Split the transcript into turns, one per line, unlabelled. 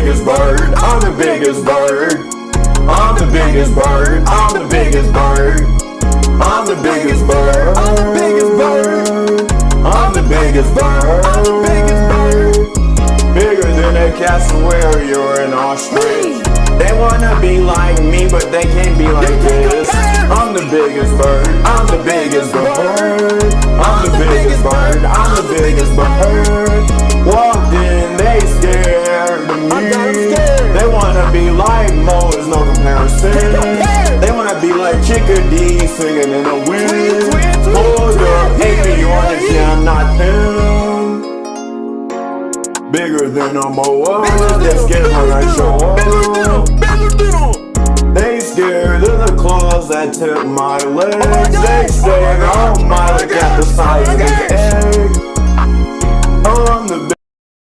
biggest bird. I'm the biggest bird. I'm the biggest bird. I'm the biggest bird. I'm the biggest bird. I'm the biggest bird. I'm the biggest bird. I'm the biggest bird. Bigger than a cassowary or an ostrich. They wanna be like me, but they can't be like this. I'm the biggest bird. I'm the biggest bird. I'm the biggest bird. I'm the biggest bird. Walked in, they scared of me. They wanna be like Mo, there's no comparison. They wanna be like Chickadee singing in the wind. Hold up, hate me on this, yeah, I'm not him. Bigger than a moa, they scared when I show up. They scared of the claws that tip my legs. They say, oh my, look at the size of his egg.